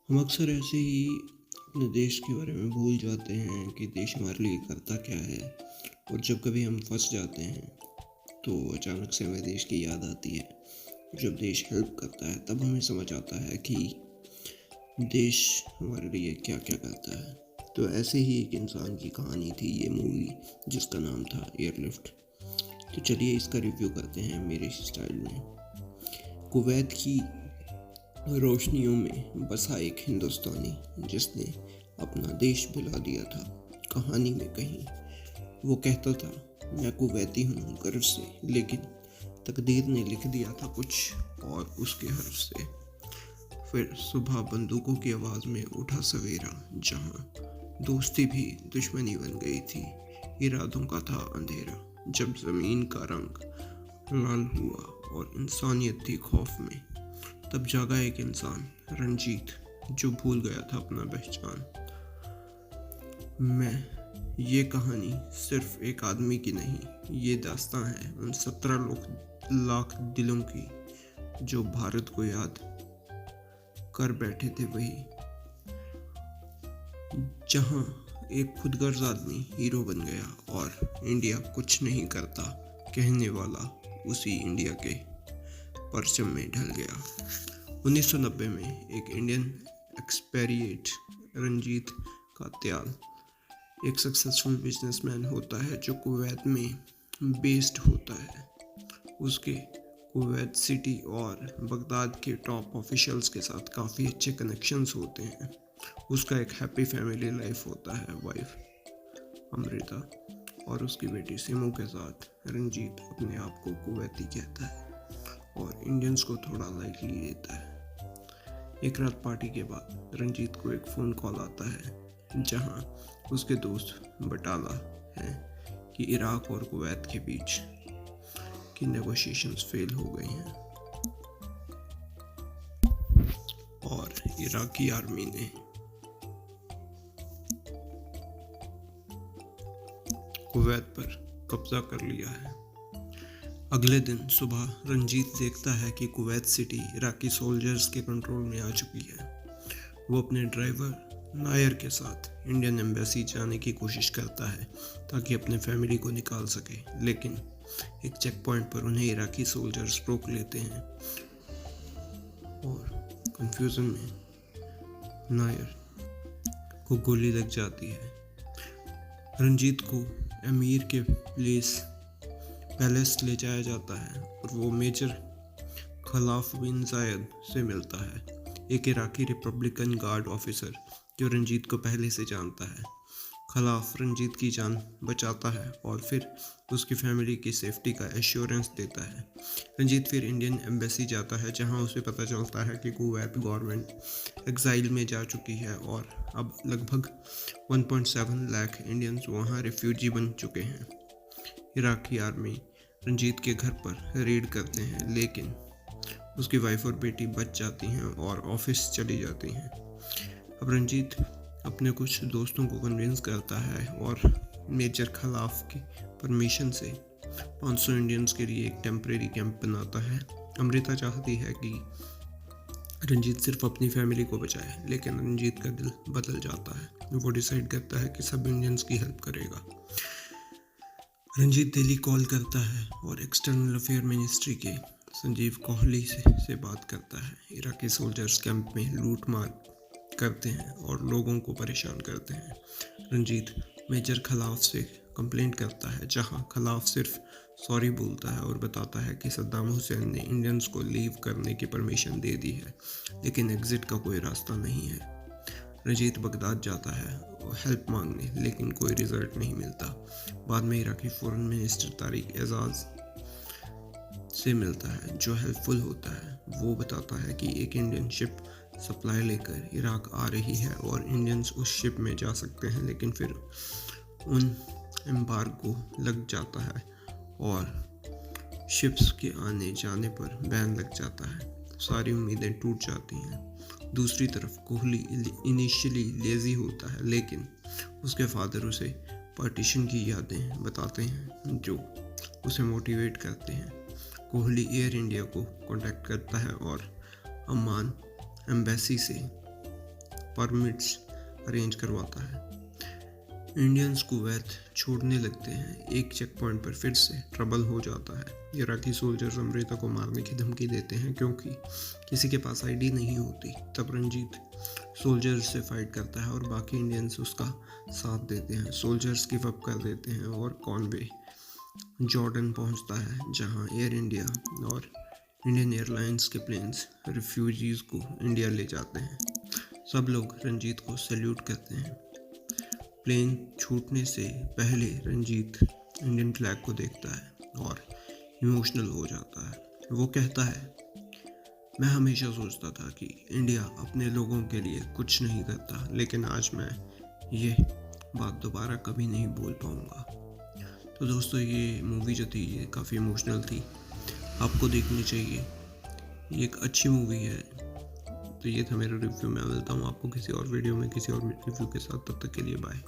हम अक्सर ऐसे ही अपने देश के बारे में भूल जाते हैं कि देश हमारे लिए करता क्या है। और जब कभी हम फंस जाते हैं तो अचानक से हमें देश की याद आती है। जब देश हेल्प करता है तब हमें समझ आता है कि देश हमारे लिए क्या क्या करता है। तो ऐसे ही एक इंसान की कहानी थी ये मूवी, जिसका नाम था एयरलिफ्ट। तो चलिए इसका रिव्यू करते हैं मेरे स्टाइल में। कुवैत की रोशनियों में बसा एक हिंदुस्तानी जिसने अपना देश भुला दिया था। कहानी में कहीं वो कहता था, मैं कुवैती हूँ गर्व से, लेकिन तकदीर ने लिख दिया था कुछ और उसके हर्फ से। फिर सुबह बंदूकों की आवाज़ में उठा सवेरा, जहाँ दोस्ती भी दुश्मनी बन गई थी। इरादों का था अंधेरा जब ज़मीन का रंग लाल हुआ और इंसानियत थी खौफ में। तब जागा एक इंसान, रंजीत, जो भूल गया था अपना पहचान। मैं ये कहानी सिर्फ एक आदमी की नहीं, ये दास्तां है उन 17 लाख दिलों की जो भारत को याद कर बैठे थे वही, जहां एक खुदगर्ज आदमी हीरो बन गया और इंडिया कुछ नहीं करता कहने वाला उसी इंडिया के परचम में ढल गया। 1990 में एक इंडियन एक्सपेरिएट रंजीत कात्याल एक सक्सेसफुल बिजनेसमैन होता है जो कुवैत में बेस्ड होता है। उसके कुवैत सिटी और बगदाद के टॉप ऑफिशियल्स के साथ काफ़ी अच्छे कनेक्शंस होते हैं। उसका एक हैप्पी फैमिली लाइफ होता है, वाइफ अमृता और उसकी बेटी सिमू के साथ। रंजीत अपने आप को कुवैती कहता है और इंडियंस को थोड़ा लाइटली लेता है। एक रात पार्टी के बाद रंजीत को एक फ़ोन कॉल आता है, जहां उसके दोस्त बटाला है कि इराक और कुवैत के बीच की नेगोशिएशंस फेल हो गई हैं और इराकी आर्मी ने कुवैत पर कब्जा कर लिया है। अगले दिन सुबह रंजीत देखता है कि कुवैत सिटी इराकी सोल्जर्स के कंट्रोल में आ चुकी है। वो अपने ड्राइवर नायर के साथ इंडियन एम्बेसी जाने की कोशिश करता है ताकि अपने फैमिली को निकाल सके, लेकिन एक चेक पॉइंट पर उन्हें इराकी सोल्जर्स रोक लेते हैं और कंफ्यूजन में नायर को गोली लग जाती है। रंजीत को अमीर के पैलेस ले जाया जाता है और वो मेजर खलाफ बिन जायद से मिलता है, एक इराकी रिपब्लिकन गार्ड ऑफिसर जो रंजीत को पहले से जानता है। खलाफ रंजीत की जान बचाता है और फिर उसकी फैमिली की सेफ्टी का एश्योरेंस देता है। रंजीत फिर इंडियन एम्बेसी जाता है, जहां उसे पता चलता है कि कुवैत गवर्नमेंट एग्जाइल में जा चुकी है और अब लगभग 1.7 लाख इंडियंस वहां रिफ्यूजी बन चुके हैं। इराकी आर्मी रंजीत के घर पर रेड करते हैं, लेकिन उसकी वाइफ और बेटी बच जाती हैं और ऑफिस चली जाती हैं। अब रंजीत अपने कुछ दोस्तों को कन्विंस करता है और मेजर खलाफ की परमिशन से 500 इंडियंस के लिए एक टेम्परेरी कैंप बनाता है। अमृता चाहती है कि रंजीत सिर्फ अपनी फैमिली को बचाए, लेकिन रंजीत का दिल बदल जाता है। वो डिसाइड करता है कि सब इंडियंस की हेल्प करेगा। रंजीत दिल्ली कॉल करता है और एक्सटर्नल अफेयर मिनिस्ट्री के संजीव कोहली से बात करता है। इराकी सोल्जर्स कैंप में लूट मार करते हैं और लोगों को परेशान करते हैं। रंजीत मेजर खलाफ से कंप्लेंट करता है, जहां खलाफ सिर्फ सॉरी बोलता है और बताता है कि सद्दाम हुसैन ने इंडियंस को लीव करने की परमिशन दे दी है, लेकिन एग्जिट का कोई रास्ता नहीं है। रंजीत बगदाद जाता है हेल्प मांगने, लेकिन कोई रिजल्ट नहीं मिलता। बाद में इराकी फॉरेन मिनिस्टर तारिक एजाज से मिलता है, जो हेल्पफुल होता है। वो बताता है कि एक इंडियन शिप सप्लाई लेकर इराक आ रही है और इंडियंस उस शिप में जा सकते हैं, लेकिन फिर उन एम्बार्गो लग जाता है और शिप्स के आने जाने पर बैन लग जाता है। सारी उम्मीदें टूट जाती हैं। दूसरी तरफ कोहली इनिशियली लेजी होता है, लेकिन उसके फादर उसे पार्टीशन की यादें बताते हैं जो उसे मोटिवेट करते हैं। कोहली एयर इंडिया को कांटेक्ट करता है और अम्मान एम्बेसी से परमिट्स अरेंज करवाता है। इंडियंस कुवैत छोड़ने लगते हैं। एक चेक पॉइंट पर फिर से ट्रबल हो जाता है। इराकी सोल्जर्स अमृता को मारने की धमकी देते हैं क्योंकि किसी के पास आईडी नहीं होती। तब रंजीत सोल्जर्स से फाइट करता है और बाकी इंडियंस उसका साथ देते हैं। सोल्जर्स गिव अप कर देते हैं और कॉनवे जॉर्डन पहुंचता है, जहां एयर इंडिया और इंडियन एयरलाइंस के प्लेन्स रिफ्यूजीज को इंडिया ले जाते हैं। सब लोग रंजीत को सैल्यूट करते हैं। प्लेन छूटने से पहले रंजीत इंडियन फ्लैग को देखता है और इमोशनल हो जाता है। वो कहता है, मैं हमेशा सोचता था कि इंडिया अपने लोगों के लिए कुछ नहीं करता, लेकिन आज मैं ये बात दोबारा कभी नहीं बोल पाऊँगा। तो दोस्तों, ये मूवी जो थी ये काफ़ी इमोशनल थी, आपको देखनी चाहिए। ये एक अच्छी मूवी है। तो ये था मेरा रिव्यू। मैं मिलता हूँ आपको किसी और वीडियो में किसी और रिव्यू के साथ। तब तक के लिए बाय।